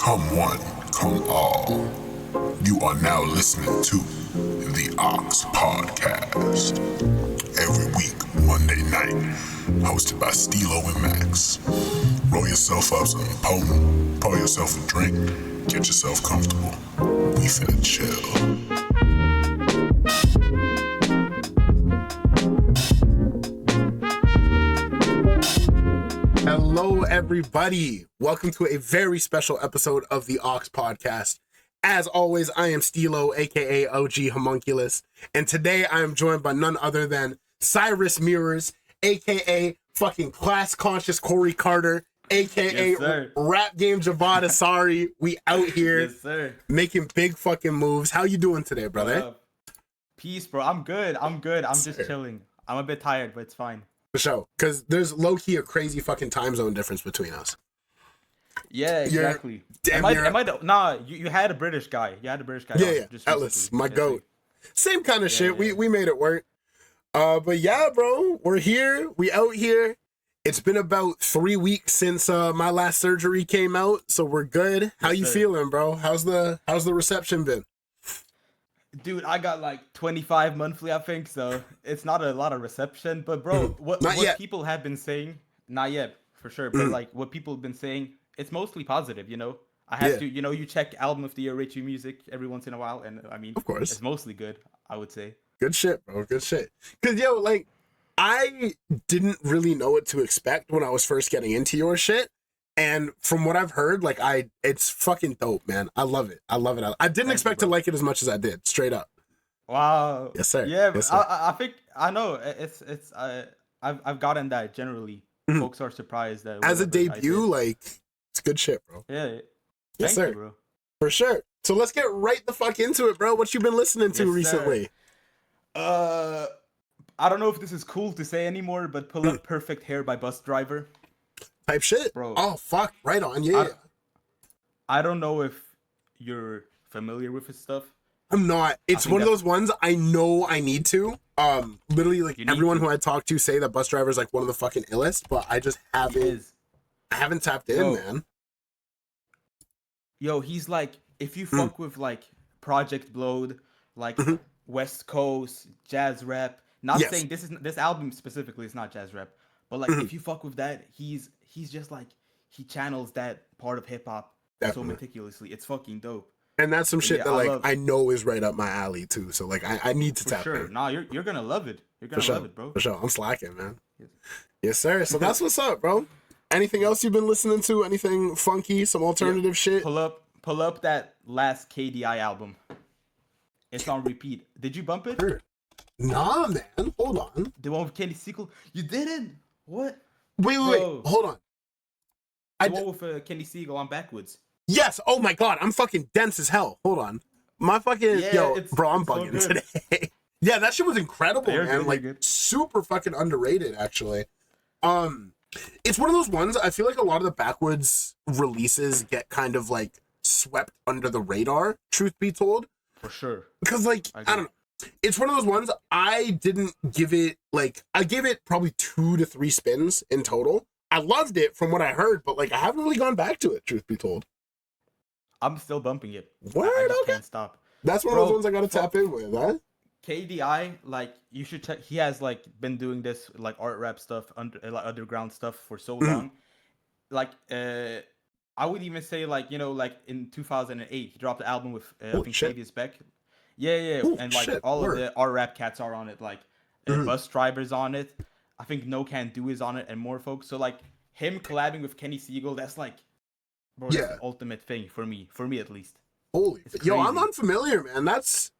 Come one, come all. You are now listening to the Ox Podcast. Every week, Monday night, hosted by Steelo and Max. Roll yourself up something potent, pour yourself a drink, get yourself comfortable. We finna chill. Hello, everybody. Welcome to a very special episode of the Ox Podcast. As always, I am Steelo, aka OG Homunculus, and today I am joined by none other than Cyrus Mirrors, aka fucking class conscious Corey Carter, aka Rap Game Javad Asari. We out here making big fucking moves. How you doing today, brother? Peace, bro. I'm good. I'm just chilling. I'm a bit tired, but it's fine. For sure, because there's low-key a crazy fucking time zone difference between us. Yeah, exactly. Nah, you had a British guy. You had a British guy. Yeah. Atlas, my goat. Same kind of shit. Yeah. We made it work. But yeah, bro, we're here. We out here. It's been about 3 weeks since my last surgery came out, so we're good. How you feeling, bro? How's the reception been? Dude, I got like 25 monthly, I think, so it's not a lot of reception. But bro, what people have been saying, not yet, for sure, but like what people have been saying, it's mostly positive, you know? I have to, you check album of the year Richie Music every once in a while, and I mean, of course, it's mostly good, I would say. Good shit, bro, good shit. Because, yo, like, I didn't really know what to expect when I was first getting into your shit. And from what I've heard, like, it's fucking dope, man. I love it. I didn't expect to like it as much as I did, straight up. Wow. Yes, sir. Yeah, yes, sir. I think I know. I've gotten that generally. Folks are surprised that as a debut, like, it's good shit, bro. Yeah. Yes, sir. You, bro. For sure. So let's get right the fuck into it, bro. What you been listening to recently? Sir. I don't know if this is cool to say anymore, but pull up Perfect Hair by Bus Driver. Type shit, bro. Oh fuck, right on, yeah. I don't know if you're familiar with his stuff. I'm not. It's one of those ones I know I need to. Literally, like, everyone who I talk to say that Bus Driver is like one of the fucking illest, but I just haven't. I haven't tapped in, man. Yo, he's like, if you fuck with like Project Blowed, like West Coast jazz rap. Not saying this album specifically is not jazz rap, but like if you fuck with that, he's just like, he channels that part of hip hop so meticulously. It's fucking dope. And that's some shit that like I know is right up my alley too. So like I need to tap in. Nah, you're gonna love it. You're gonna love it, bro. For sure. I'm slacking, man. Yes, sir. So that's what's up, bro. Anything else you've been listening to? Anything funky? Some alternative shit? Pull up that last KDI album. It's on repeat. Did you bump it? Sure. Nah, man. Hold on. The one with Kenny Siegel? You didn't? What? Wait. Hold on. The one with Kenny Siegel on Backwoods. Yes. Oh my god. I'm fucking dense as hell. Hold on. My fucking bro. I'm bugging today. Yeah, that shit was incredible, man. Like super fucking underrated, actually. It's one of those ones. I feel like a lot of the Backwoods releases get kind of like swept under the radar. Truth be told. For sure. Because like I don't know. It's one of those ones I didn't give it, like, I gave it probably 2 to 3 spins in total. I loved it from what I heard, but, like, I haven't really gone back to it, truth be told. I'm still bumping it. Word, I just can't stop. That's one of those ones I gotta tap in with, huh? KDI, like, you should check. He has, like, been doing this, like, art rap stuff, underground stuff for so long. Like, I would even say, like, like, in 2008, he dropped the album with, I think, Fabius Beck. Yeah. Ooh, and like all of the rap cats are on it, like Bus Driver's on it. I think No Can Do is on it, and more folks. So like him collabing with Kenny Siegel, that's like, bro, that's the ultimate thing for me at least. Holy, yo, I'm unfamiliar, man. That's,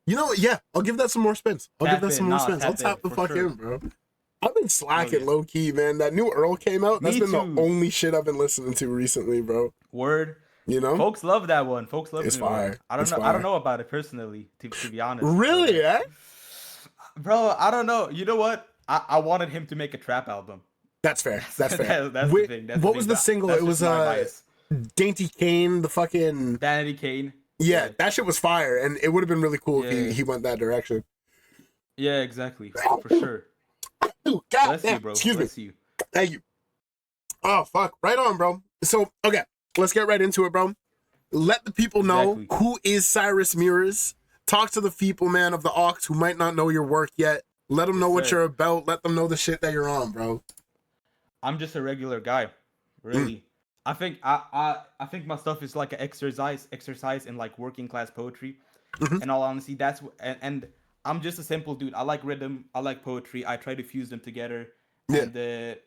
I'll give that some more spins. I'll tap the fuck in, bro. I've been slacking low key, man. That new Earl came out. That's been the only shit I've been listening to recently, bro. Word. Folks love that one. Folks love it. It's fire. I don't know about it personally, to be honest. Really, Bro, I don't know. You know what? I wanted him to make a trap album. That's fair. That's fair. That's the thing. What was the single? It was Dainty Kane, the fucking Vanity Kane. Yeah, that shit was fire, and it would have been really cool if he went that direction. Yeah, exactly. For sure. Ooh, God damn. You, bro. Excuse me. Thank you. Oh, fuck. Right on, bro. So, okay. let's get right into it, bro. Let the people know who is Cyrus Mirrors. Talk to the people, man, of the Aux who might not know your work yet. Let them know what you're about. Let them know the shit that you're on, bro. I'm just a regular guy, really. I think I think my stuff is like an exercise in like working class poetry. In all honesty, and I'm just a simple dude. I like rhythm. I like poetry. I try to fuse them together, and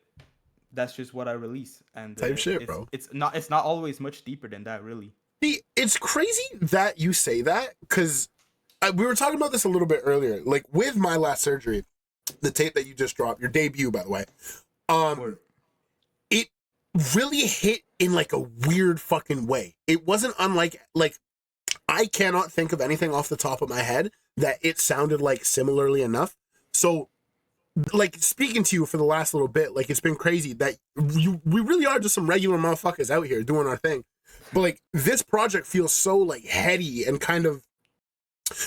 that's just what I release. And same shit, bro. It's not always much deeper than that, really. See, it's crazy that you say that because we were talking about this a little bit earlier. Like with My Last Surgery, the tape that you just dropped, your debut, by the way, it really hit in like a weird fucking way. It wasn't unlike I cannot think of anything off the top of my head that it sounded like similarly enough. So, like, speaking to you for the last little bit, like, it's been crazy that we really are just some regular motherfuckers out here doing our thing. But, like, this project feels so, like, heady and kind of,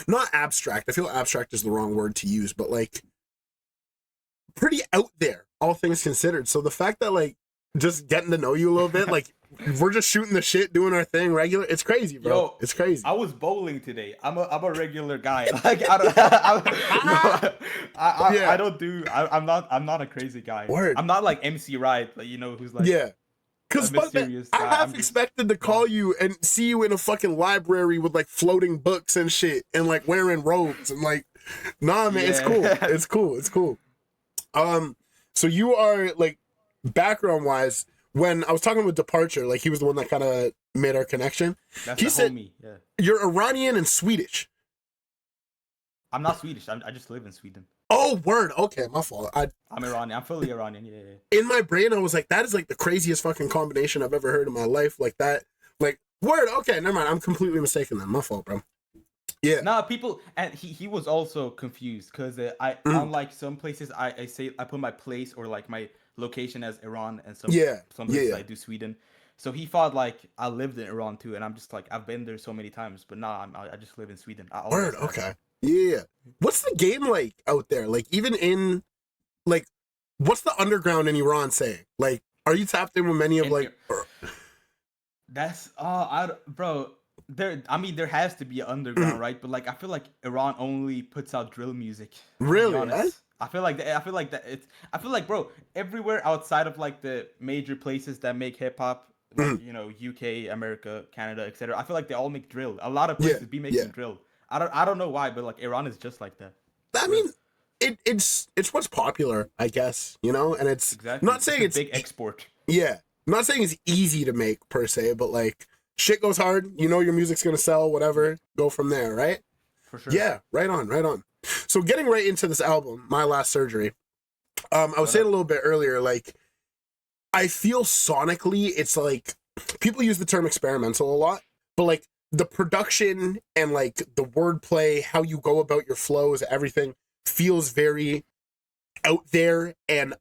not abstract. I feel abstract is the wrong word to use, but, like, pretty out there, all things considered. So the fact that, like, just getting to know you a little bit, like, we're just shooting the shit, doing our thing regular. It's crazy, bro. Yo, it's crazy. I was bowling today. I'm a regular guy. Like I'm not a crazy guy. Word. I'm not like Emcee, right? Like, you know, who's like Because I half expected to call you and see you in a fucking library with like floating books and shit and like wearing robes and like, nah, man, it's cool. It's cool. It's cool. So you are like background wise. When I was talking with Departure, like he was the one that kind of made our connection. He said, homie. Yeah. You're Iranian and Swedish. I'm not Swedish. I just live in Sweden. Oh, word. Okay, my fault. I'm Iranian. I'm fully Iranian. Yeah. In my brain, I was like, that is like the craziest fucking combination I've ever heard in my life. Like that. Like, word. Okay, never mind. I'm completely mistaken then. My fault, bro. Yeah. Nah, people, and he was also confused because unlike some places, I put my place or like my location as Iran, and some places I do Sweden. So he thought like I lived in Iran too, and I'm just like I've been there so many times, but nah, I just live in Sweden. Word, okay, yeah. What's the game like out there? Like even in like, what's the underground in Iran saying? Like, are you tapped in with many of like? That's bro. There has to be an underground, right? But like I feel like Iran only puts out drill music. Really? I feel like bro, everywhere outside of like the major places that make hip hop, like, you know, UK, America, Canada, etc. I feel like they all make drill. A lot of places be making drill. I don't know why, but like Iran is just like that. I mean, it's what's popular, I guess, you know, and it's not saying it's a big export. Yeah, not saying it's easy to make per se, but like shit goes hard. You know, your music's gonna sell, whatever. Go from there, right? For sure. Yeah, right on. So getting right into this album, My Last Surgery, I was saying a little bit earlier, like, I feel sonically, it's like, people use the term experimental a lot, but like, the production and like, the wordplay, how you go about your flows, everything feels very out there, and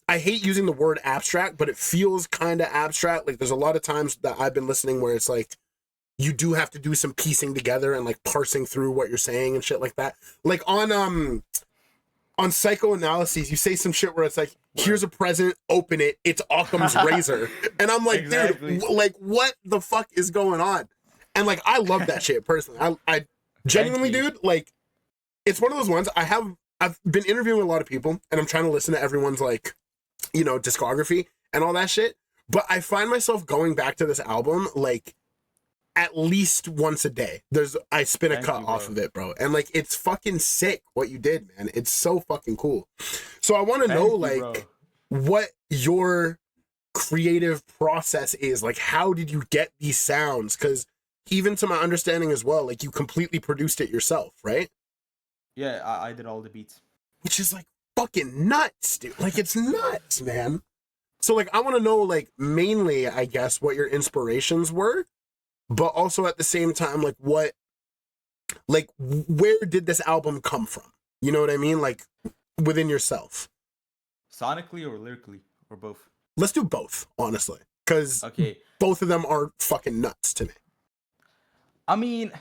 I hate using the word abstract, but it feels kind of abstract. Like, there's a lot of times that I've been listening where it's like, you do have to do some piecing together and like parsing through what you're saying and shit like that. Like on Psychoanalyses, you say some shit where it's like, here's a present, open it, it's Occam's razor. And I'm like, dude, like what the fuck is going on? And like, I love that shit personally. I genuinely, dude, like it's one of those ones I've been interviewing a lot of people and I'm trying to listen to everyone's like, you know, discography and all that shit. But I find myself going back to this album like at least once a day. I spin a cut off of it, bro. And like, it's fucking sick what you did, man. It's so fucking cool. So I want to know like what your creative process is. Like, how did you get these sounds? Because even to my understanding as well, like you completely produced it yourself, right? Yeah, I did all the beats. Which is like fucking nuts, dude. Like, it's nuts, man. So like, I want to know like mainly, I guess, what your inspirations were, but also at the same time, like where did this album come from? You know what I mean? Like within yourself. Sonically or lyrically or both? Let's do both, honestly. Because both of them are fucking nuts to me. I mean,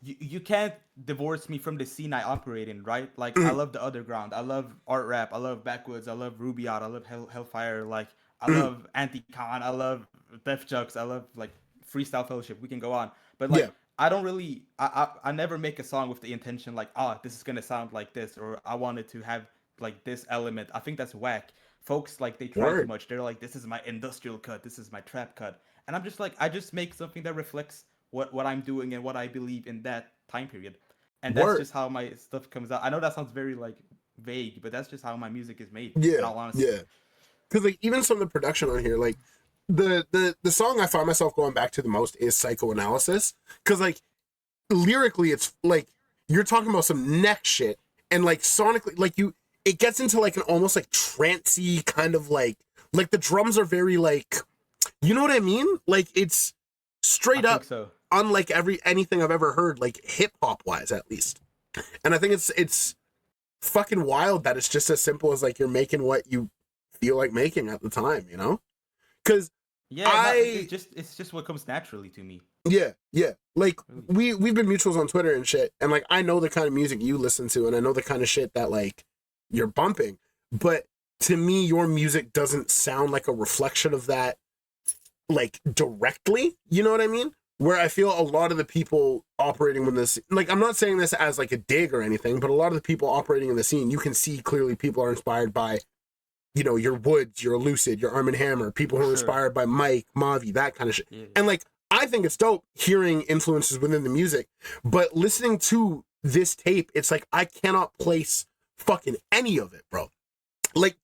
you can't divorce me from the scene I operate in, right? Like, I love the underground. I love art rap. I love Backwoods. I love Rubaiyat. I love Hellfire. Like, I love Anti-Con. I love Def Jux. I love like Freestyle Fellowship. We can go on, but like I don't really. I never make a song with the intention like, this is gonna sound like this, or I wanted to have like this element. I think that's whack. Folks like they try too much. They're like, this is my industrial cut. This is my trap cut, and I'm just like, I just make something that reflects what I'm doing and what I believe in that time period, and that's just how my stuff comes out. I know that sounds very like vague, but that's just how my music is made. Yeah, in all honesty. yeah. Because like even some of the production on here, like the song I find myself going back to the most is Psychoanalysis, because like lyrically it's like you're talking about some neck shit, and like sonically like it gets into like an almost like trancey kind of like the drums are very like, you know what I mean, like it's straight up unlike anything I've ever heard, like hip hop wise at least. And I think it's fucking wild that it's just as simple as like you're making what you feel like making at the time, you know? Because it's just what comes naturally to me. Yeah. Like we've been mutuals on Twitter and shit, and like I know the kind of music you listen to, and I know the kind of shit that like you're bumping, but to me your music doesn't sound like a reflection of that, like directly. You know what I mean? Where I feel a lot of the people operating with this, like I'm not saying this as like a dig or anything, but a lot of the people operating in the scene, you can see clearly people are inspired by, you know, your Woods, your Lucid, your Arm & Hammer, people who are inspired by Mike, Mavi, that kind of shit. Yeah. And like, I think it's dope hearing influences within the music, but listening to this tape, it's like, I cannot place fucking any of it, bro. Like,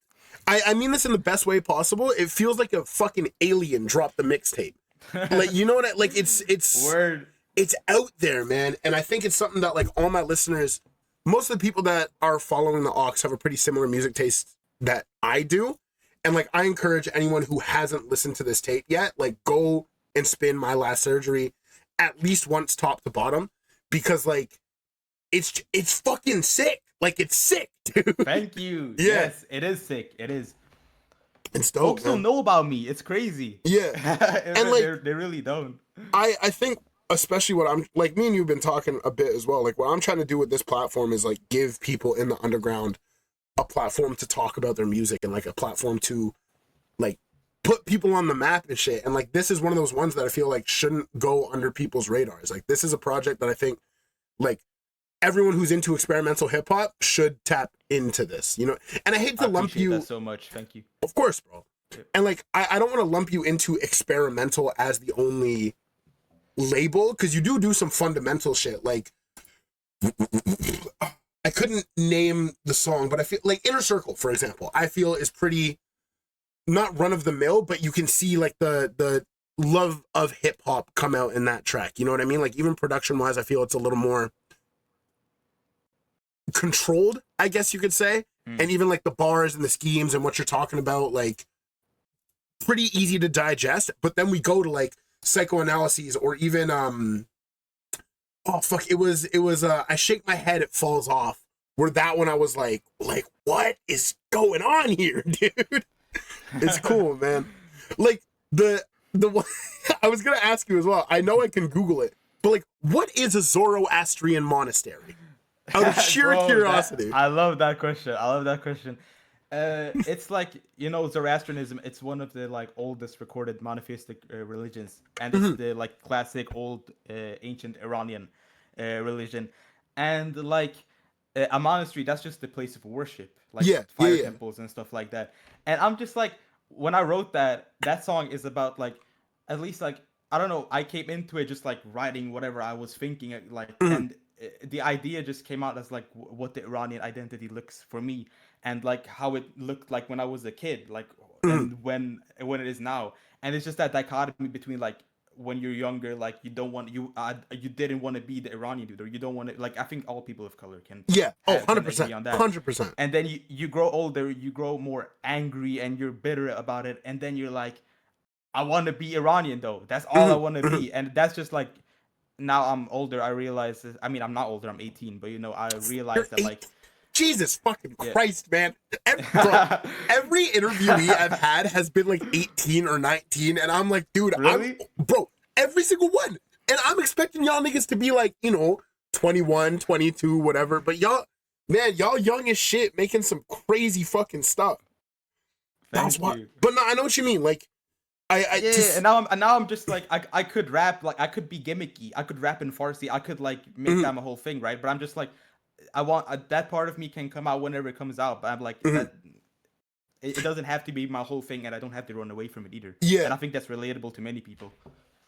I mean this in the best way possible. It feels like a fucking alien dropped the mixtape. Like, you know what like it's Word. It's out there, man. And I think it's something that like all my listeners, most of the people that are following the Aux have a pretty similar music taste that I do. And like I encourage anyone who hasn't listened to this tape yet, like go and spin My Last Surgery at least once top to bottom, because like it's fucking sick. Like it's sick, dude. Thank you. Yeah. Yes, it is sick. It is. It's dope. Folks don't know about me. It's crazy. Yeah. And like they really don't. I think especially what I'm like, me and you've been talking a bit as well. Like what I'm trying to do with this platform is like give people in the underground a platform to talk about their music, and like a platform to like put people on the map and shit. And like this is one of those ones that I feel like shouldn't go under people's radars. Like this is a project that I think like everyone who's into experimental hip hop should tap into this, you know. And I hate to lump you that so much. Thank you. Of course, bro. Yeah. And like I don't want to lump you into experimental as the only label, because you do some fundamental shit. Like I couldn't name the song, but I feel like Inner Circle, for example, I feel is pretty not run of the mill, but you can see like the love of hip hop come out in that track. You know what I mean? Like even production wise, I feel it's a little more controlled, I guess you could say. And even like the bars and the schemes and what you're talking about, like pretty easy to digest. But then we go to like Psychoanalyses, or even it was I Shake My Head, It Falls Off, where that one I was like what is going on here, dude? It's cool, man. Like the one I was gonna ask you as well, I know I can Google it, but like what is a Zoroastrian monastery? Out of sheer curiosity. I love that question. It's like, you know, Zoroastrianism, it's one of the like oldest recorded monotheistic religions, and it's the like classic old ancient Iranian religion. And like a monastery, that's just the place of worship, like fire temples and stuff like that. And I'm just like, when I wrote that song is about like, at least like, I don't know, I came into it just like writing whatever I was thinking, like, and the idea just came out as like what the Iranian identity looks for me, and like how it looked like when I was a kid, like and when it is now. And it's just that dichotomy between like when you're younger, like you don't want you didn't want to be the Iranian dude, or you don't want to, like I think all people of color can 100%. And then you grow older, you grow more angry and you're bitter about it, and then you're like, I want to be Iranian though, that's all I want to be. And that's just like, now I'm older, I realize this, I mean I'm not older, I'm 18, but you know, I realize that like Jesus fucking Christ, man. Every interviewee I've had has been like 18 or 19, and I'm like, dude, really? Bro, every single one. And I'm expecting y'all niggas to be like, you know, 21, 22, whatever. But y'all young as shit, making some crazy fucking stuff. Thank you. But no, I know what you mean. Like, And now I'm just like I could rap, like I could be gimmicky, I could rap in Farsi, I could like make that my whole thing, right? But I'm just like I want that part of me can come out whenever it comes out, but I'm like that it doesn't have to be my whole thing, and I don't have to run away from it either. Yeah, and I think that's relatable to many people.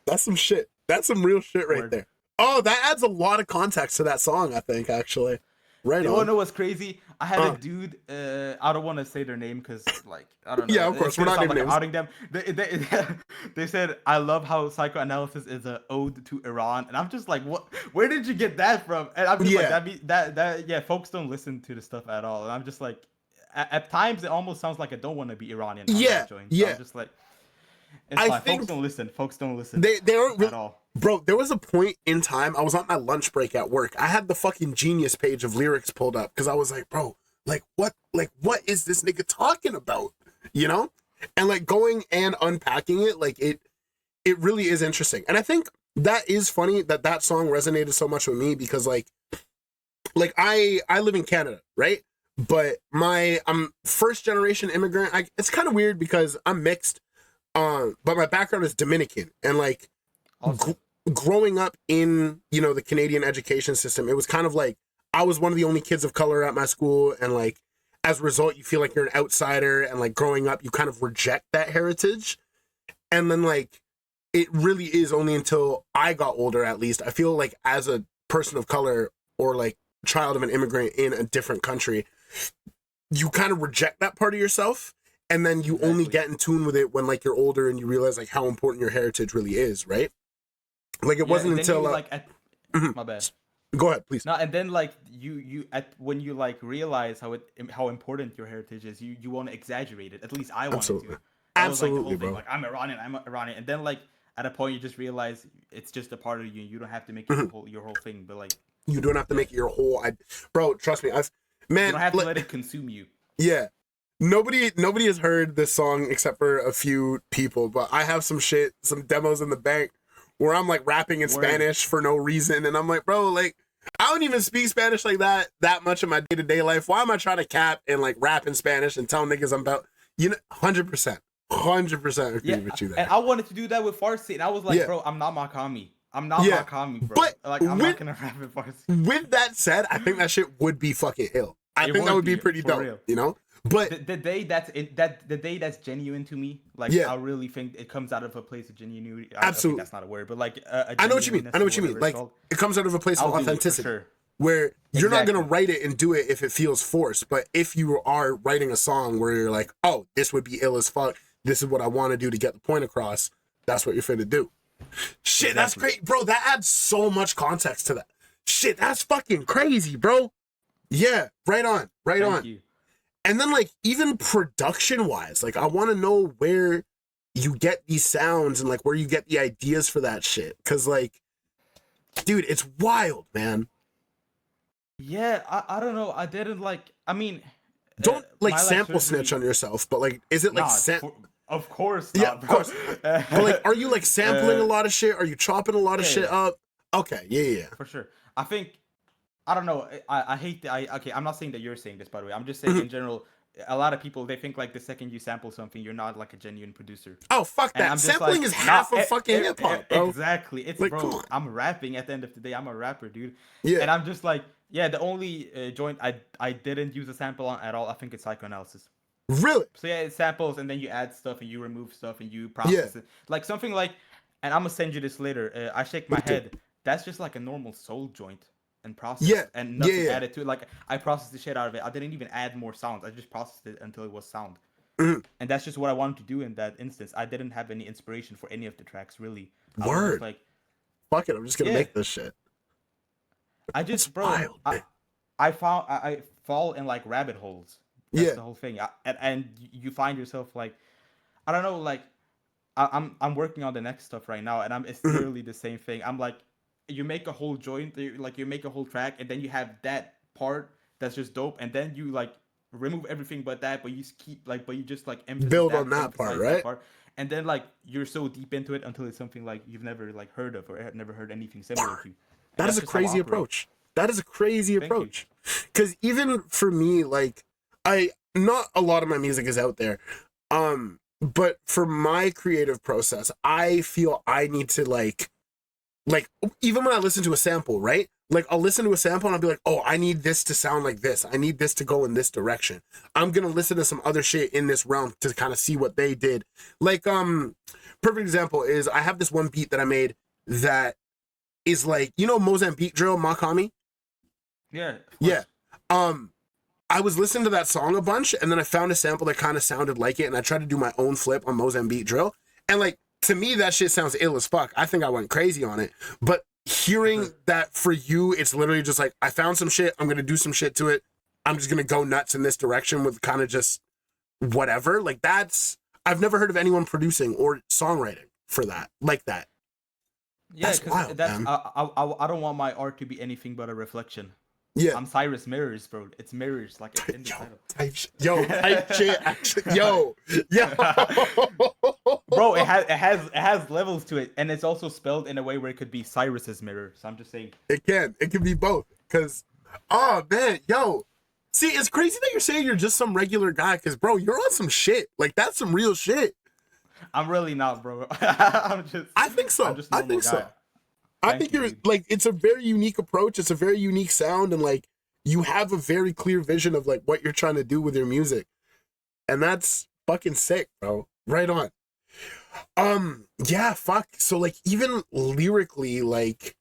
That's some shit. That's some real shit right Word. there. Oh, that adds a lot of context to that song, I think, actually. Right on. You wanna know what's crazy? I had a dude. I don't want to say their name because, like, I don't know. Yeah, of course, we're not naming names. Outing them. They said, "I love how psychoanalysis is an ode to Iran," and I'm just like, "What? Where did you get that from?" And I'm just like, that folks don't listen to the stuff at all, and I'm just like, at times it almost sounds like I don't want to be Iranian. Yeah. I'm just like, it's I fine. think Folks don't listen. Folks don't listen. They aren't really, at all. Bro, there was a point in time, I was on my lunch break at work. I had the fucking Genius page of lyrics pulled up because I was like, bro, what is this nigga talking about? You know? And like going and unpacking it, like it really is interesting. And I think that is funny that song resonated so much with me because like I live in Canada, right? But I'm first generation immigrant. It's kind of weird because I'm mixed, but my background is Dominican, and like growing up in, you know, the Canadian education system, it was kind of like I was one of the only kids of color at my school, and like as a result you feel like you're an outsider, and like growing up you kind of reject that heritage. And then like it really is only until I got older, at least I feel like as a person of color or like child of an immigrant in a different country, you kind of reject that part of yourself, and then you only get in tune with it when like you're older and you realize like how important your heritage really is, right? Like it wasn't until my bad. Go ahead, please. No, and then like when you like realize how important your heritage is, you want to exaggerate it. At least I wanted to. Absolutely, like, bro. Like I'm Iranian, and then like at a point you just realize it's just a part of you. You don't have to make your whole thing, but like you don't have to make it your whole. Bro, trust me, you don't have to let it consume you. Yeah. Nobody has heard this song except for a few people, but I have some demos in the bank where I'm like rapping in Spanish for no reason, and I'm like, bro, like I don't even speak Spanish like that much in my day-to-day life. Why am I trying to cap and like rap in Spanish and tell niggas I'm about, you know, 100% agree with you there. And I wanted to do that with Farsi, and I was like, bro, I'm not Makami. I'm not Makami, bro. But like I'm not gonna rap in Farsi. With that said, I think that shit would be fucking ill. I think that would be pretty dope, real. You know? But the day that's genuine to me, like I really think it comes out of a place of genuinity. Absolutely, that's not a word, but like I know what you mean. Like it comes out of a place of authenticity, where you're not gonna write it and do it if it feels forced. But if you are writing a song where you're like, oh, this would be ill as fuck. This is what I want to do to get the point across. That's what you're finna do. Shit, that's great, bro. That adds so much context to that. Shit, that's fucking crazy, bro. Yeah, right on. Thank you. And then, like, even production-wise, like, I want to know where you get these sounds and, like, where you get the ideas for that shit. Because, like, dude, it's wild, man. Yeah, I don't know. I didn't, like, I mean... Don't, like, sample snitch on yourself, but, like, is it, like... Of course not, yeah, of course. But, like, are you, like, sampling a lot of shit? Are you chopping a lot of shit up? Okay, yeah. For sure. I think... I don't know. I hate okay, I'm not saying that you're saying this, by the way. I'm just saying in general, a lot of people, they think like the second you sample something, you're not like a genuine producer. Oh, fuck that. Sampling is half of fucking hip hop, bro. Exactly. It's like, bro, I'm rapping at the end of the day. I'm a rapper, dude. Yeah. And I'm just like, yeah, the only joint I didn't use a sample on at all, I think it's psychoanalysis. Really? So yeah, it samples and then you add stuff and you remove stuff and you process it. Like something like, and I'm gonna send you this later. I Shake My Head. That's just like a normal soul joint. And process and nothing added to it. Like I processed the shit out of it. I didn't even add more sounds. I just processed it until it was sound. And that's just what I wanted to do in that instance. I didn't have any inspiration for any of the tracks really. Word. Like, fuck it, I'm just gonna make this shit. I just wild, I fall in like rabbit holes. That's the whole thing. And you find yourself like, I don't know, like I'm working on the next stuff right now, and it's literally the same thing. I'm like, you make a whole joint, like you make a whole track, and then you have that part that's just dope, and then you like remove everything but that, but you keep like, but you just like build on that part, right? And then like you're so deep into it until it's something like you've never like heard of or never heard anything similar to. That is a crazy approach. That is a crazy approach. Because even for me, like not a lot of my music is out there. But for my creative process, I feel I need to like even when I listen to a sample, right? Like I'll listen to a sample and I'll be like, oh, I need this to sound like this. I need this to go in this direction. I'm gonna listen to some other shit in this realm to kind of see what they did. Like, perfect example is I have this one beat that I made that is like, you know, Mozambique drill, Makami? Yeah. Yeah. I was listening to that song a bunch and then I found a sample that kind of sounded like it and I tried to do my own flip on Mozambique drill. And like, to me, that shit sounds ill as fuck. I think I went crazy on it. But hearing that for you, it's literally just like, I found some shit. I'm going to do some shit to it. I'm just going to go nuts in this direction with kind of just whatever. Like I've never heard of anyone producing or songwriting for that, like that. Yeah, because I don't want my art to be anything but a reflection. Yeah, I'm Cyrus Mirrors, bro. It's mirrors, like it's in the title. Type shit, actually, yo. Bro, it has levels to it, and it's also spelled in a way where it could be Cyrus's mirror. So I'm just saying. It can be both. Cause, oh man, yo, see, it's crazy that you're saying you're just some regular guy. Cause, bro, you're on some shit. Like that's some real shit. I'm really not, bro. I think so. I think so. I think you're like, it's a very unique approach. It's a very unique sound. And like, you have a very clear vision of like what you're trying to do with your music. And that's fucking sick, bro. Right on. Yeah, fuck. So like, even lyrically, like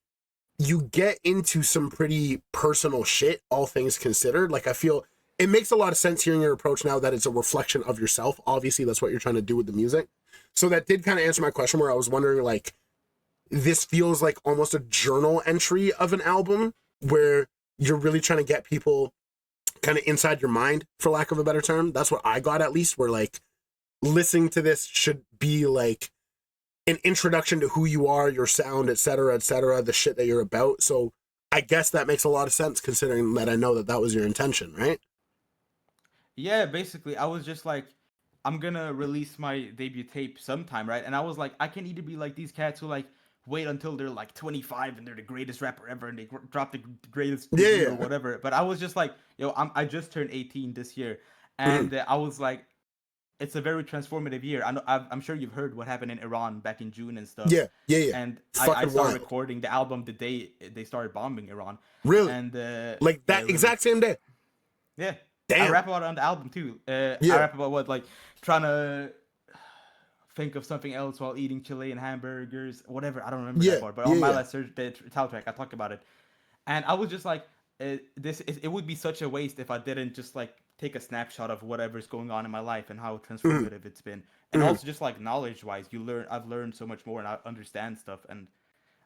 you get into some pretty personal shit, all things considered. Like, I feel it makes a lot of sense hearing your approach now that it's a reflection of yourself. Obviously, that's what you're trying to do with the music. So that did kind of answer my question where I was wondering like, this feels like almost a journal entry of an album where you're really trying to get people kind of inside your mind, for lack of a better term. That's what I got, at least, where like listening to this should be like an introduction to who you are, your sound, etc., the shit that you're about. So I guess that makes a lot of sense considering that I know that that was your intention, right? Yeah, basically, I was just like, I'm gonna release my debut tape sometime, right? And I was like, I can either be like these cats who like wait until they're like 25 and they're the greatest rapper ever and they drop the greatest or whatever. But I was just like, yo, I just turned 18 this year, and I was like, it's a very transformative year. I'm sure you've heard what happened in Iran back in June and stuff. Yeah. And I started recording the album the day they started bombing Iran. Really? And like that exact same day. Yeah. Damn. I rap about it on the album too. I rap about what, like trying to think of something else while eating Chilean hamburgers, whatever. I don't remember that part, but on my last search title track, I talk about it, and I was just like, it would be such a waste if I didn't just like take a snapshot of whatever's going on in my life and how transformative it's been, and also just like knowledge-wise, I've learned so much more and I understand stuff, and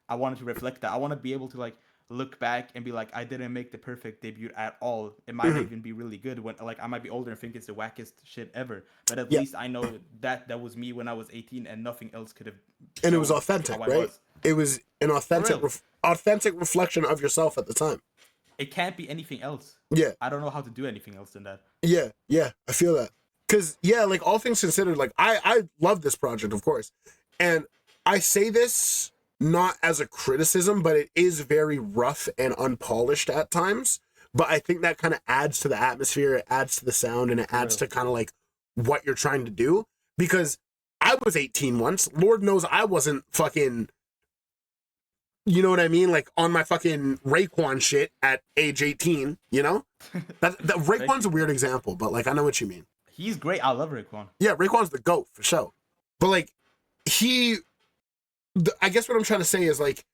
I wanted to reflect that. I want to be able to like look back and be like, I didn't make the perfect debut at all. It might even be really good when like I might be older and think it's the wackest shit ever. But at least I know that was me when I was 18 and nothing else could have. And it was authentic, right? It was an authentic authentic reflection of yourself at the time. It can't be anything else. Yeah. I don't know how to do anything else than that. Yeah, I feel that. Cause yeah, like all things considered, like I love this project, of course. And I say this not as a criticism, but it is very rough and unpolished at times. But I think that kind of adds to the atmosphere, it adds to the sound, and it adds to kind of like what you're trying to do. Because I was 18 once. Lord knows I wasn't fucking, you know what I mean? Like on my fucking Raekwon shit at age 18, you know? that Raekwon's a weird example, but like I know what you mean. He's great. I love Raekwon. Yeah, Raekwon's the GOAT for sure. But like I guess what I'm trying to say is like,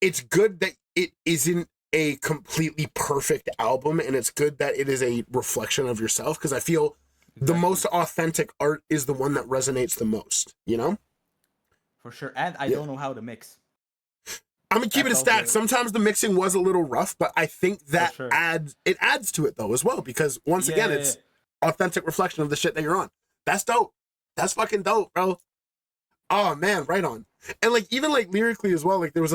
it's good that it isn't a completely perfect album, and it's good that it is a reflection of yourself, because I feel the most authentic art is the one that resonates the most, you know? For sure. And I don't know how to mix. I'm gonna keep it a stack. Sometimes the mixing was a little rough, but I think that adds to it though as well, because once again, it's authentic reflection of the shit that you're on. That's dope. That's fucking dope, bro. Oh man, right on. And like even like lyrically as well, like there was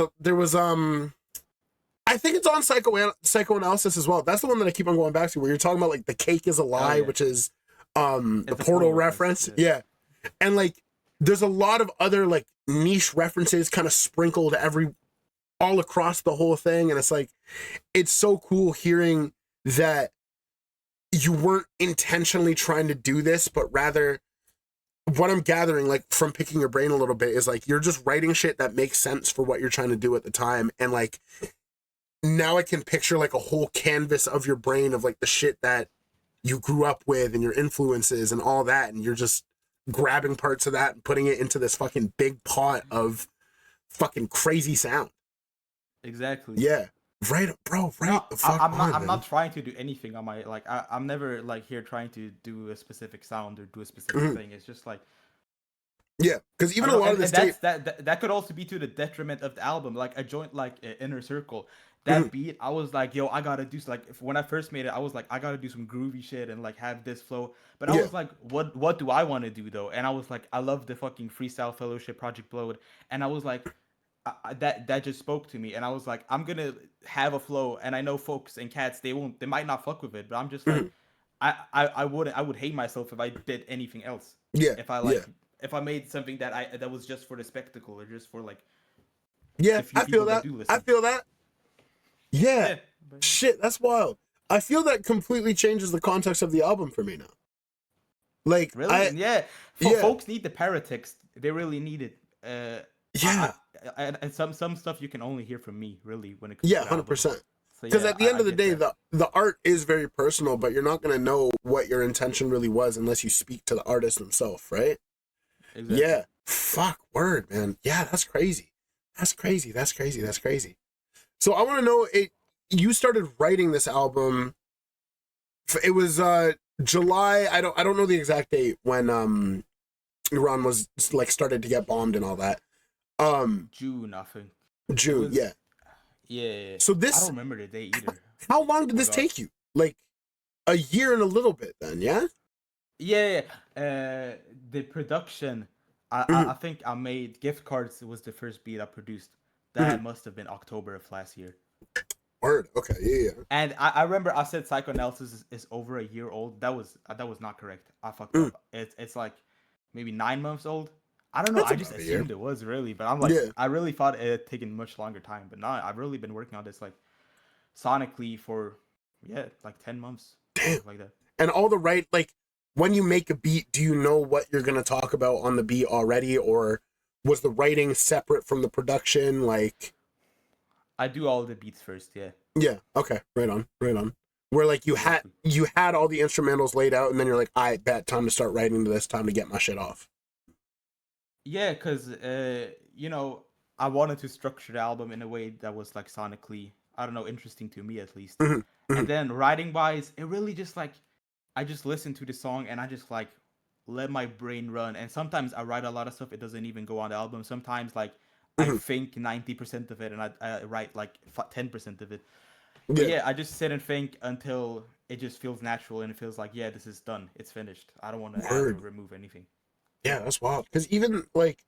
I think it's on psychoanalysis as well. That's the one that I keep on going back to, where you're talking about like the cake is a lie, which is the Portal reference. Yeah. And like there's a lot of other like niche references kind of sprinkled all across the whole thing, and it's like it's so cool hearing that you weren't intentionally trying to do this, but rather what I'm gathering, like, from picking your brain a little bit is, like, you're just writing shit that makes sense for what you're trying to do at the time. And, like, now I can picture, like, a whole canvas of your brain of, like, the shit that you grew up with and your influences and all that. And you're just grabbing parts of that and putting it into this fucking big pot of fucking crazy sound. Exactly. Yeah. Right, bro. Right. No, the fuck I'm not trying to do anything on my, like, I'm never like here trying to do a specific sound or do a specific thing. It's just like, yeah, because even a lot of this tape, that could also be to the detriment of the album. Like a joint like Inner Circle, that beat, I was like, yo, I gotta do, like, when I first made it, I was like, I gotta do some groovy shit and like have this flow. But I was like, what do I want to do though? And I was like, I love the fucking Freestyle Fellowship Project Blowed, and I was like, that just spoke to me, and I was like, I'm gonna have a flow, and I know folks and cats, they might not fuck with it, but I'm just like, I would hate myself if I did anything else. Yeah. If I like if I made something that was just for the spectacle or just for like, yeah, I feel that. I feel that. Yeah. Shit, that's wild. I feel that completely changes the context of the album for me now. Like, really, folks need the paratext. They really need it. And some stuff you can only hear from me, really, when it comes to 100%. Because at the end of the day, the art is very personal, but you're not going to know what your intention really was unless you speak to the artist himself, right? Exactly. Yeah. Fuck, word, man. Yeah, that's crazy. That's crazy. So I want to know, you started writing this album. It was July. I don't know the exact date when Iran was like started to get bombed and all that. June, I think. June, yeah. Yeah. So this, I don't remember the date either. How long did this take you? Like a year and a little bit then, yeah? Yeah. The production, I think I made Gift Cards. It was the first beat I produced. That must have been October of last year. Word. Okay. Yeah. And I remember I said Psychoanalysis is over a year old. That was not correct. I fucked up. It's like maybe 9 months old. I don't know. I just assumed it was really, but I'm like, I really thought it had taken much longer time. But now I've really been working on this like sonically for like 10 months. Damn. Like that. And all the right, like when you make a beat, do you know what you're gonna talk about on the beat already, or was the writing separate from the production? Like, I do all the beats first. Yeah. Yeah. Okay. Right on. Where like you had all the instrumentals laid out, and then you're like, I bet time to start writing to this. Time to get my shit off. Yeah, because, I wanted to structure the album in a way that was, like, sonically, I don't know, interesting to me, at least. And then, writing-wise, it really just, like, I just listen to the song, and I just, like, let my brain run. And sometimes I write a lot of stuff, it doesn't even go on the album. Sometimes, like, I think 90% of it, and I write, like, 10% of it. But, I just sit and think until it just feels natural, and it feels like, this is done. It's finished. I don't want to add or remove anything. Yeah, that's wild. Because even, like,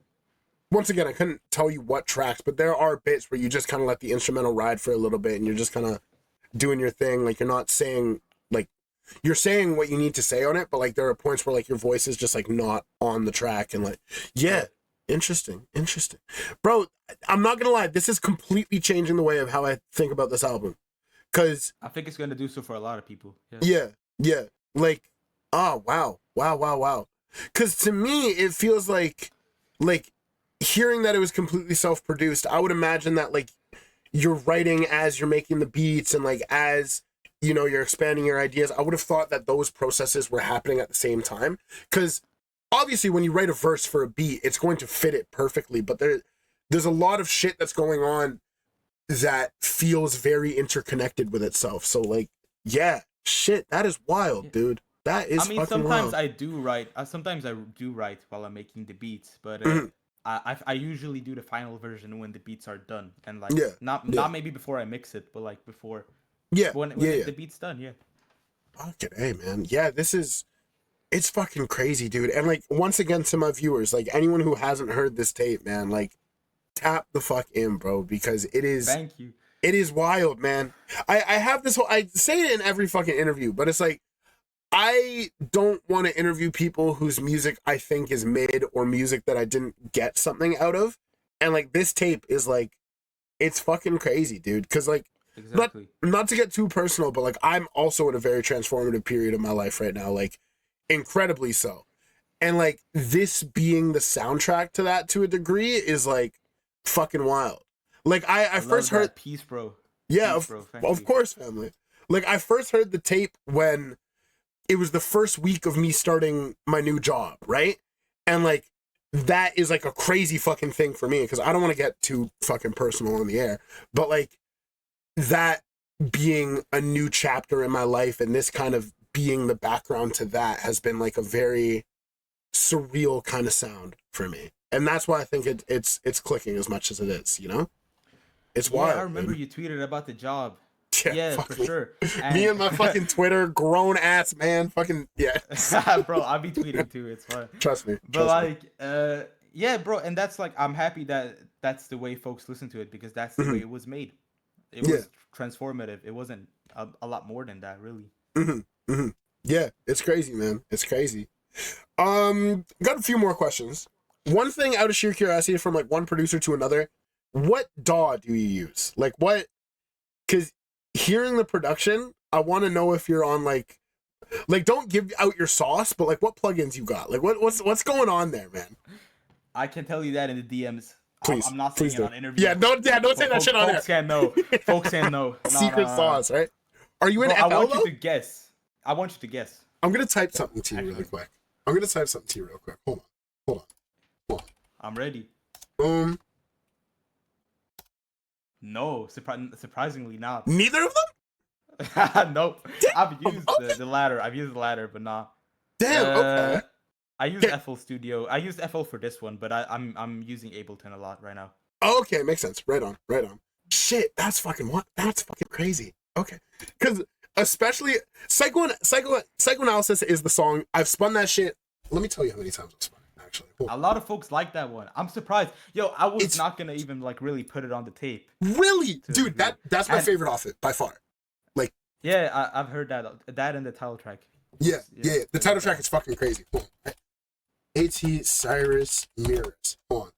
once again, I couldn't tell you what tracks, but there are bits where you just kind of let the instrumental ride for a little bit, and you're just kind of doing your thing. Like, you're not saying, like, you're saying what you need to say on it, but, like, there are points where, like, your voice is just, like, not on the track. And, like, interesting. Bro, I'm not going to lie. This is completely changing the way of how I think about this album. Because I think it's going to do so for a lot of people. Yeah. Like, wow. Because to me, it feels like hearing that it was completely self-produced, I would imagine that, like, you're writing as you're making the beats and, like, as, you know, you're expanding your ideas. I would have thought that those processes were happening at the same time. Because, obviously, when you write a verse for a beat, it's going to fit it perfectly. But there's a lot of shit that's going on that feels very interconnected with itself. So, like, shit, that is wild, dude. That is. I mean, sometimes I do write. Sometimes I do write while I'm making the beats, but I usually do the final version when the beats are done, and like not maybe before I mix it, but like before. When the beat's done. Yeah. Okay, hey man, it's fucking crazy, dude. And like once again to my viewers, like anyone who hasn't heard this tape, man, like tap the fuck in, bro, because it is. Thank you. It is wild, man. I have this whole. I say it in every fucking interview, but it's like. I don't want to interview people whose music I think is mid or music that I didn't get something out of. And like this tape is like, it's fucking crazy, dude. Cause like, not to get too personal, but like I'm also in a very transformative period of my life right now, like incredibly so. And like this being the soundtrack to that to a degree is like fucking wild. Like I first heard Peace, bro. Yeah, Peace, bro. of course, family. Like I first heard the tape when it was the first week of me starting my new job, right? And like that is like a crazy fucking thing for me because I don't want to get too fucking personal on the air, but like that being a new chapter in my life and this kind of being the background to that has been like a very surreal kind of sound for me. And that's why I think it's clicking as much as it is, you know? It's wild. I remember you tweeted about the job. Yeah, for me. sure. Me and my fucking Twitter, grown ass man, fucking yeah. Bro, I'll be tweeting too. It's fine. Trust me. But like, yeah, bro, and that's like, I'm happy that that's the way folks listen to it because that's the way it was made. It was transformative. It wasn't a lot more than that, really. Yeah, it's crazy, man. It's crazy. Got a few more questions. One thing out of sheer curiosity from like one producer to another, what DAW do you use? Like what? Because hearing the production, I want to know if you're on like don't give out your sauce, but like what plugins you got? Like what's going on there, man? I can tell you that in the DMs. Please, I'm not saying it on interview. Yeah, don't say that shit on there. Folks can't know. Folks can't know. Secret sauce, right? Are you in FL? I want you to guess. I'm gonna type something to you really quick. Hold on. I'm ready. Boom. No, surprisingly not. Neither of them? Nope. I've used the ladder. I've used the ladder, but nah. Damn, okay. I used FL Studio. I used FL for this one, but I'm using Ableton a lot right now. Oh, okay, makes sense. Right on. Shit, that's fucking crazy. Okay. Because especially Psychoanalysis is the song. I've spun that shit. Let me tell you how many times I've spun it, actually. A lot of folks like that one. I'm surprised. Yo, I was not gonna even like really put it on the tape. Really? Dude, that's my favorite off it, by far. Like yeah, I've heard that and the title track. Yeah. The title track is fucking crazy. Hold on. Cyrus Mirrors. Hold on.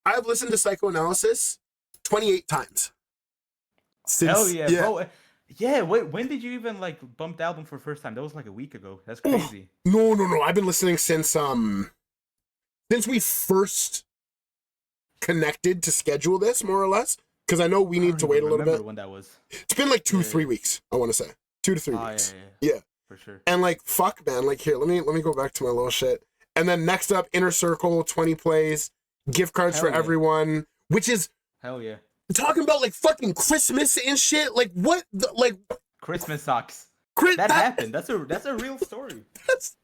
I've listened to Psychoanalysis 28 times. Hell yeah, bro. Yeah, wait, when did you even like bump the album for the first time? That was like a week ago. That's crazy. No. I've been listening since we first connected to schedule this, more or less. Because I know we need to wait a little bit. When that was. It's been like 2-3 weeks, I want to say. 2 to 3 weeks. Yeah. For sure. And like fuck, man. Like here, let me go back to my little shit. And then next up, Inner Circle, 20 plays, gift cards for everyone, which is hell yeah. Talking about like fucking Christmas and shit. Like what? Like Christmas socks. That happened. That's a real story. That's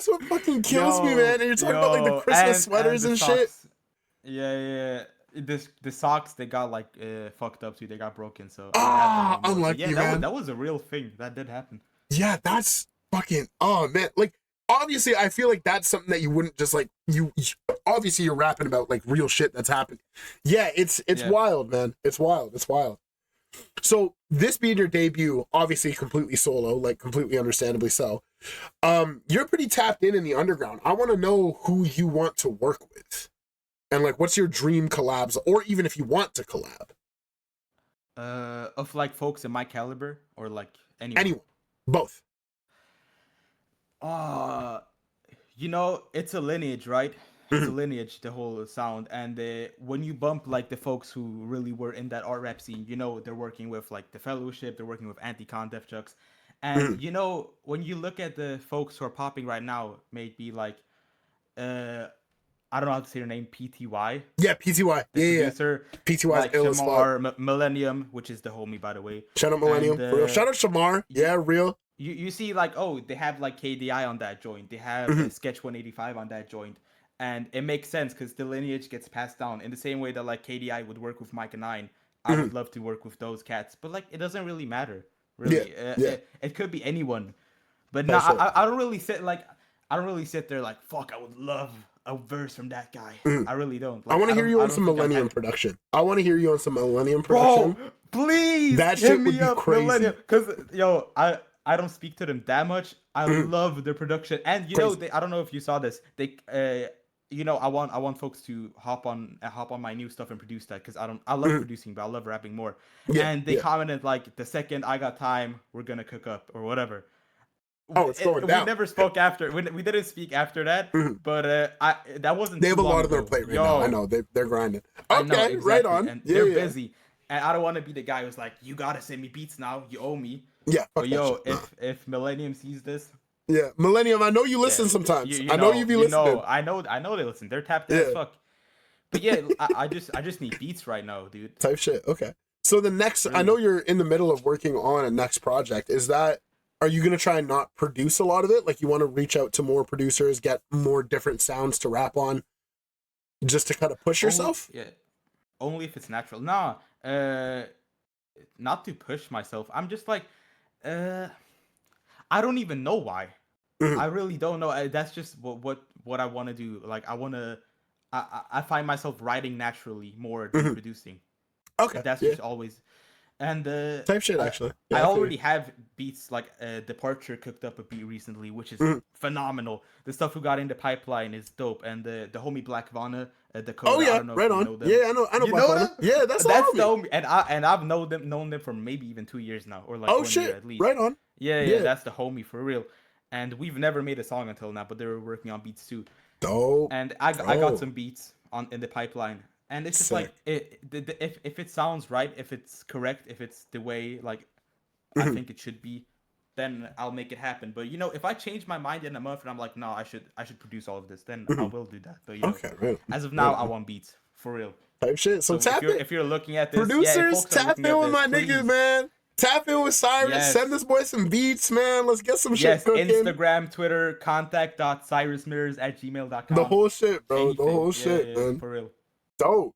what fucking kills me, man. And you're talking about like the Christmas sweaters and shit. Yeah. The socks, they got like fucked up too. They got broken. So unlucky, man. That was a real thing. That did happen. Yeah, that's fucking. Oh man, like. Obviously, I feel like that's something that you wouldn't just like obviously you're rapping about like real shit that's happened. Yeah, it's wild, man. It's wild. So this being your debut, obviously completely solo, like completely understandably so. You're pretty tapped in the underground. I want to know who you want to work with. And like what's your dream collabs, or even if you want to collab. Of like folks in my caliber or like anyone. Both. It's a lineage, right? It's a lineage, the whole sound. And when you bump like the folks who really were in that art rap scene, they're working with like the Fellowship, they're working with Anti-Con, Def Chucks. And when you look at the folks who are popping right now, maybe like I don't know how to say her name, PTY. Yeah, PTY. Yeah. PTY like ill as fuck. Millennium, which is the homie, by the way. Shout out Millennium. For real. Shout out Shamar. Yeah, real. You see, like, oh, they have like KDI on that joint. They have Sketch 185 on that joint. And it makes sense because the lineage gets passed down in the same way that like KDI would work with Mike and Nine. I would love to work with those cats, but like it doesn't really matter. Really, it could be anyone. But no, I don't really sit there like fuck. I would love a verse from that guy. I really don't. Like, I want to hear you on some Millennium production. Bro, please. That shit would be crazy. Because I don't speak to them that much. I love their production, and I don't know if you saw this. They, I want folks to hop on my new stuff and produce that because I love producing, but I love rapping more. And they commented like, the second I got time, we're gonna cook up or whatever. Oh, it's going down. We never spoke after. We didn't speak after that. But that wasn't. They have too a lot long of their ago. plate right now. I know they're grinding. Okay, I know, exactly. right on. And yeah, they're yeah. busy. And I don't want to be the guy who's like, you gotta send me beats now. You owe me. Yeah. But yo, if Millennium sees this. Yeah, Millennium. I know you listen sometimes. I know you be listening. I know they listen. They're tapped in as fuck. But yeah, I just need beats right now, dude. Type shit. Okay. So the next, I know you're in the middle of working on a next project. Are you gonna try and not produce a lot of it? Like you want to reach out to more producers, get more different sounds to rap on, just to kind of push yourself? Yeah. Only if it's natural. Nah. Not to push myself. I'm just like, I don't even know why. I really don't know. That's just what I want to do. Like I find myself writing naturally more than producing. Okay. That's just always. And type shit actually. I already have beats like Departure cooked up a beat recently, which is phenomenal. The stuff we got in the pipeline is dope, and the homie Black Vana, Dakota. Oh yeah, I don't know right on. Know them. Yeah, I know. You know them? Yeah, that's the homie. And I've known them for maybe even 2 years now, or like 1 year at least. Right on. Yeah, that's the homie for real. And we've never made a song until now, but they were working on beats too. Dope. And I got some beats in the pipeline. And it's just like if it sounds right, if it's correct, if it's the way like I think it should be, then I'll make it happen. But you know, if I change my mind in a month and I'm like, no, I should produce all of this, then I will do that. But you know, as of now, I want beats for real. Type shit. So if you're looking at this, producers, tap in with my niggas, man. Tap in with Cyrus. Yes. Send this boy some beats, man. Let's get some shit cooking. Instagram, Twitter, contact.cyrusmirrors@gmail.com. The whole shit, bro. Anything. The whole shit, man. For real. Dope.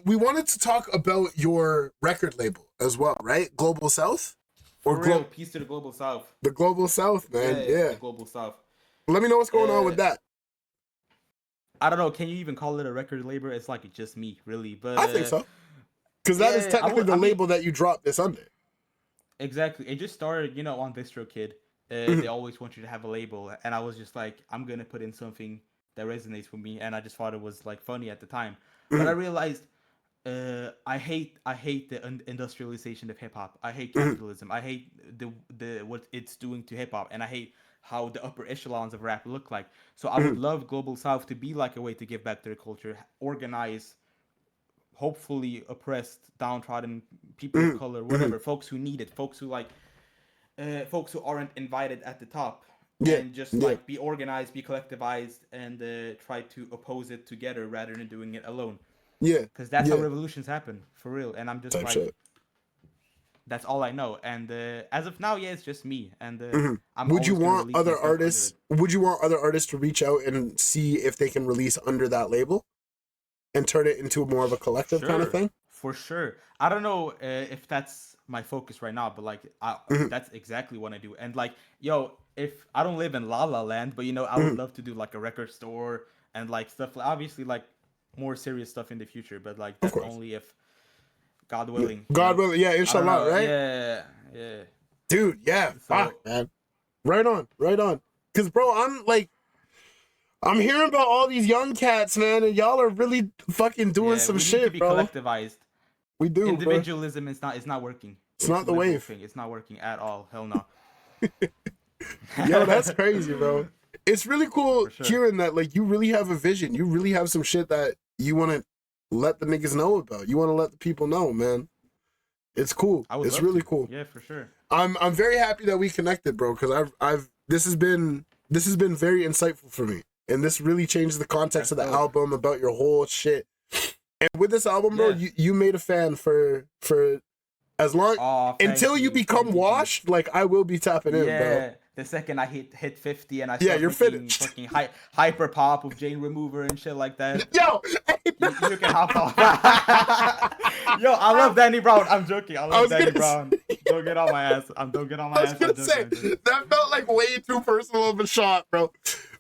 We wanted to talk about your record label as well, right? Global South? For real, peace to the Global South. The Global South, man. Yeah. The Global South. Let me know what's going on with that. I don't know. Can you even call it a record label? It's like just me, really. But I think so. Because that is technically the label that you dropped this under. Exactly. It just started, on DistroKid. They always want you to have a label. And I was just like, I'm going to put in something that resonates with me. And I just thought it was like funny at the time. But I realized I hate the industrialization of hip hop. I hate capitalism. I hate the what it's doing to hip hop. And I hate how the upper echelons of rap look like. So I would love Global South to be like a way to give back to the culture, organize hopefully oppressed, downtrodden people of color, whatever, folks who need it, folks who folks who aren't invited at the top, and just like be organized, be collectivized, and try to oppose it together rather than doing it alone. Yeah, because that's how revolutions happen for real. And I'm just that's all I know. And as of now, it's just me. And I'm would you want other artists? Would you want other artists to reach out and see if they can release under that label? And turn it into more of a collective kind of thing? For sure. I don't know if that's my focus right now, but like that's exactly what I do. And like, if I don't live in La La Land, but I would love to do like a record store and like stuff. Obviously, like more serious stuff in the future, but like that's only if God willing. God willing, inshallah, right? Yeah. Dude, fuck, man. Right on. Cause bro, I'm hearing about all these young cats, man, and y'all are really fucking doing some shit, need to be bro. Collectivized. We do. Individualism is not working. It's not the wave. It's not working at all. Hell no. Yo, that's crazy, bro. It's really cool hearing that. Like, you really have a vision. You really have some shit that you want to let the niggas know about. You want to let the people know, man. It's cool. It's really cool. Yeah, for sure. I'm very happy that we connected, bro. Because this has been very insightful for me. And this really changed the context of the album, about your whole shit. And with this album, bro, you made a fan for as long until you become washed. Like, I will be tapping in, bro. The second I hit 50 and I start you're finished. Fucking hyper pop with Jane Remover and shit like that. Yo, you can hop off. Yo, I love Danny Brown. I'm joking. I love Danny Brown. Don't get on my ass. Don't get on my ass. I was gonna say that felt like way too personal of a shot, bro.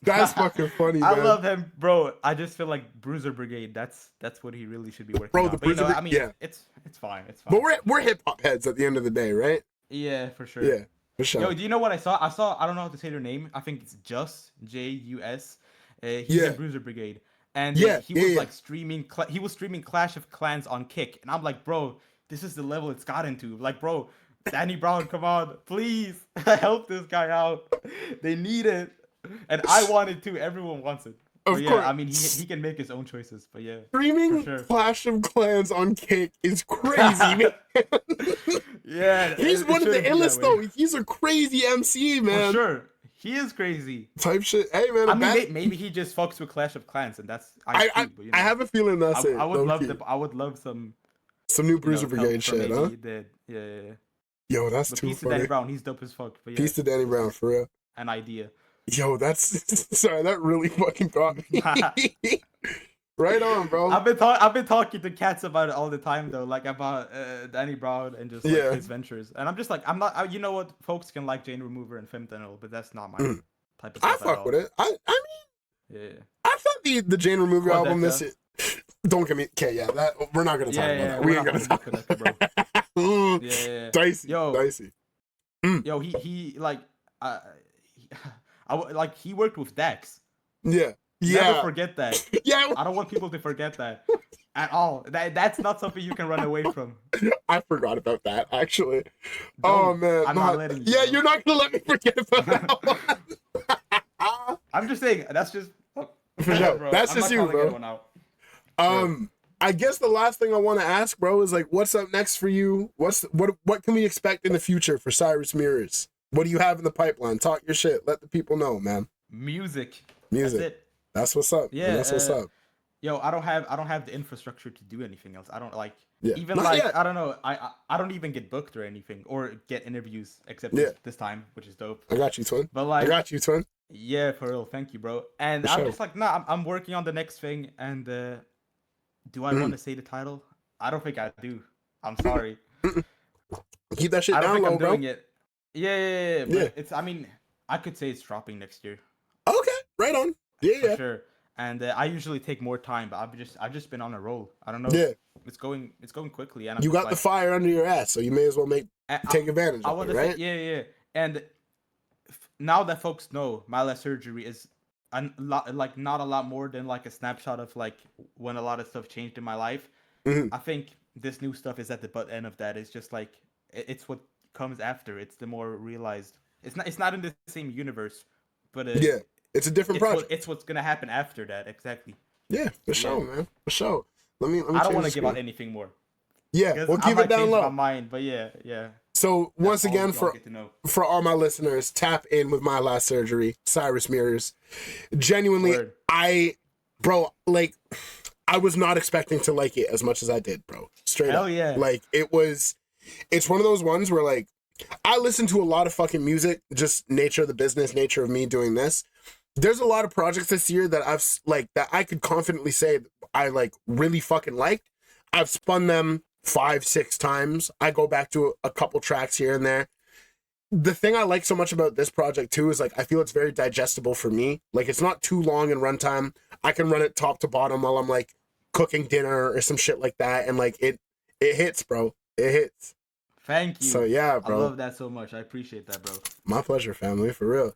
That's fucking funny, man. I love him, bro. I just feel like Bruiser Brigade. That's what he really should be working on. The Bruiser Brigade. It's fine. It's fine. But we're hip hop heads at the end of the day, right? Yeah, for sure. Yeah. For sure. Yo, do you know what I saw? I don't know how to say their name. I think it's Jus, Jus. He's in Bruiser Brigade. And he was like streaming Clash of Clans on Kick. And I'm like, bro, this is the level it's gotten to. Like, bro, Danny Brown, come on, please help this guy out. They need it, and I want it too. Everyone wants it. Of course. I mean, he can make his own choices, but yeah. Streaming Clash of Clans on Kick is crazy, man. Yeah. He's one of the illest, though. He's a crazy MC, man. For sure. He is crazy. Type shit. Hey, man. I mean, maybe he just fucks with Clash of Clans, and that's... I have a feeling that's it. I would love some new Bruiser Brigade shit, huh? Yeah. Yo, that's too funny. Peace to Danny Brown. He's dope as fuck. But yeah, peace to Danny Brown, for real. An idea. Yo, that's... Sorry, that really fucking got me. Right on, bro. I've been talking to cats about it all the time, though, like about Danny Brown and just like, his ventures. And I'm just like, you know what? Folks can like Jane Remover and Fentanyl, but that's not my type of stuff. I fuck with it. I mean... Yeah. I thought the Jane Remover album this year... Don't get me... Okay, yeah, that... We're not gonna talk about that. We ain't gonna talk about that, bro. Yeah. Dicey. Yo, he like... he worked with Dex. Yeah. Never forget that. Yeah. I don't want people to forget that at all. That's not something you can run away from. I forgot about that, actually. Oh, man. I'm not letting you. Yeah, you're not going to let me forget about that one. I'm just saying, that's just... For sure. Bro, that's just you, bro. I guess the last thing I want to ask, bro, is like, what's up next for you? What can we expect in the future for Cyrus Mirrors? What do you have in the pipeline? Talk your shit. Let the people know, man. Music. That's it. That's what's up. Yeah, that's what's up. Yo, I don't have the infrastructure to do anything else. I don't like even Not like yet. I don't know. I don't even get booked or anything or get interviews except this time, which is dope. I got you, twin. But like, I got you, twin. Yeah, for real. Thank you, bro. And I'm just like, nah, I'm working on the next thing. And do I want to say the title? I don't think I do. I'm sorry. Keep that shit down low, bro. I don't think I'm doing it. Yeah. But it's. I mean, I could say it's dropping next year. Okay, right on. Yeah, for sure. And I usually take more time, but I've just been on a roll. I don't know. Yeah, it's going quickly. And you got the fire under your ass, so you may as well take advantage of it, right? Yeah. And now that folks know my last surgery is not a lot more than like a snapshot of like when a lot of stuff changed in my life. I think this new stuff is at the butt end of that. It's just like it's what comes after. It's the more realized. It's not in the same universe, but it's a different project. It's what's gonna happen after that, exactly. Yeah, for sure, man. For sure. Let me I don't want to give out anything more. Yeah, we'll keep it down low. My mind, but yeah. So once again, for all my listeners, tap in with my last surgery, Cyrus Mirrors. Genuinely, I was not expecting to like it as much as I did, bro. Straight up. Hell yeah. Like it's one of those ones where like I listen to a lot of fucking music, just nature of the business, nature of me doing this. There's a lot of projects this year that that I could confidently say I like really fucking liked. I've spun them 5-6 times. I go back to a couple tracks here and there. The thing I like so much about this project too is like I feel it's very digestible for me. Like it's not too long in runtime. I can run it top to bottom while I'm like cooking dinner or some shit like that, and like it hits, bro. It hits. Thank you. So yeah, bro. I love that so much. I appreciate that, bro. My pleasure, family, for real.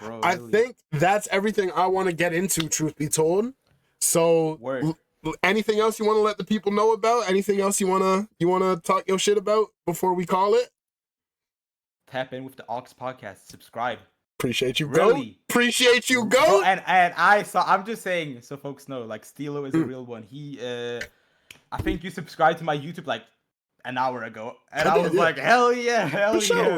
Bro, I think that's everything I want to get into, truth be told. So anything else you want to let the people know about? Anything else you wanna talk your shit about before we call it? Tap in with the Aux podcast. Subscribe. Appreciate you, really? Go. Appreciate you, Go. Bro, and I'm just saying, so folks know, like Steelo is a real one. He I think you subscribed to my YouTube like an hour ago, and I was like, hell yeah,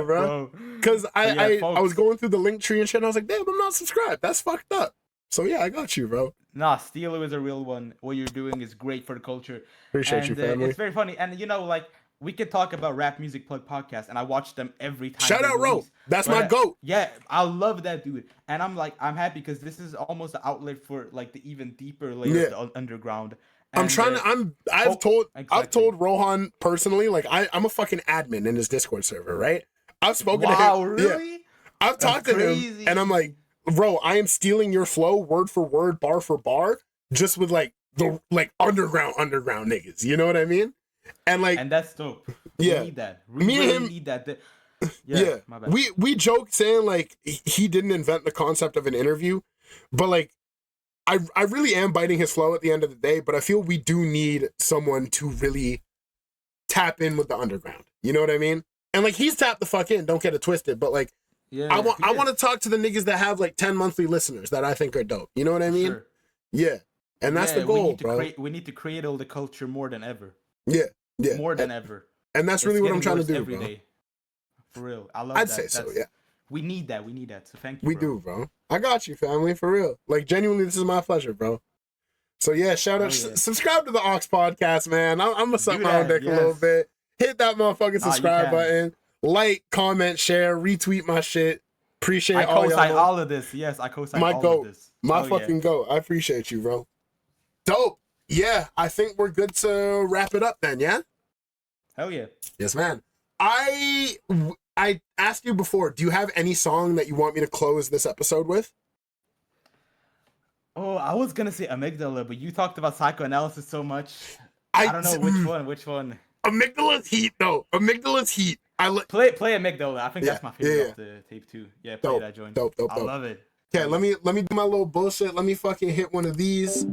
bro. Because I was going through the link tree and shit, and I was like, damn, I'm not subscribed. That's fucked up. So yeah, I got you, bro. Nah, Steelo is a real one. What you're doing is great for the culture. Appreciate you, family. It's very funny, and like we could talk about Rap Music Plug podcast, and I watch them every time. Shout out, Ro. That's my goat. Yeah, I love that dude, and I'm happy because this is almost the outlet for like the even deeper layers of the underground. And I've told Rohan personally, like I'm a fucking admin in his Discord server, right? I've spoken to him. Wow, really? Yeah. I've talked to him, and I'm like, bro, I am stealing your flow word for word, bar for bar, just with like the underground niggas. You know what I mean? And that's dope. Yeah, we need that. We really need that. Yeah. My bad. We joked saying like he didn't invent the concept of an interview, but like I really am biting his flow at the end of the day, but I feel we do need someone to really tap in with the underground. You know what I mean? And like he's tapped the fuck in, don't get it twisted, but like Yeah, I want to talk to the niggas that have like 10 monthly listeners that I think are dope. You know what I mean? Sure. Yeah. And that's the goal, bro. We need to create all the culture more than ever. Yeah. Yeah. More than ever. And that's really what I'm trying to do, every bro. day. For real. I love I'd that. say so, yeah. We need that. So thank you, We bro. do, bro. I got you, family, for real. Like, genuinely, this is my pleasure, bro. So, yeah, shout out. Yeah. Subscribe to the Ox Podcast, man. I'm going to suck my own dick a little bit. Hit that motherfucking subscribe button. Like, comment, share, retweet my shit. Appreciate all y'all. I co-sign all of this. Yes, I co-sign all of this. My fucking goat. I appreciate you, bro. Dope. Yeah, I think we're good to wrap it up then, yeah? Hell yeah. Yes, man. I asked you before, do you have any song that you want me to close this episode with? Oh, I was going to say Amygdala, but you talked about psychoanalysis so much. I don't know which one. Amygdala's heat, though. Amygdala's heat. Play Amygdala. I think that's my favorite of the tape too. Yeah, play that joint. Dope. I love it. Okay, let me do my little bullshit. Let me fucking hit one of these,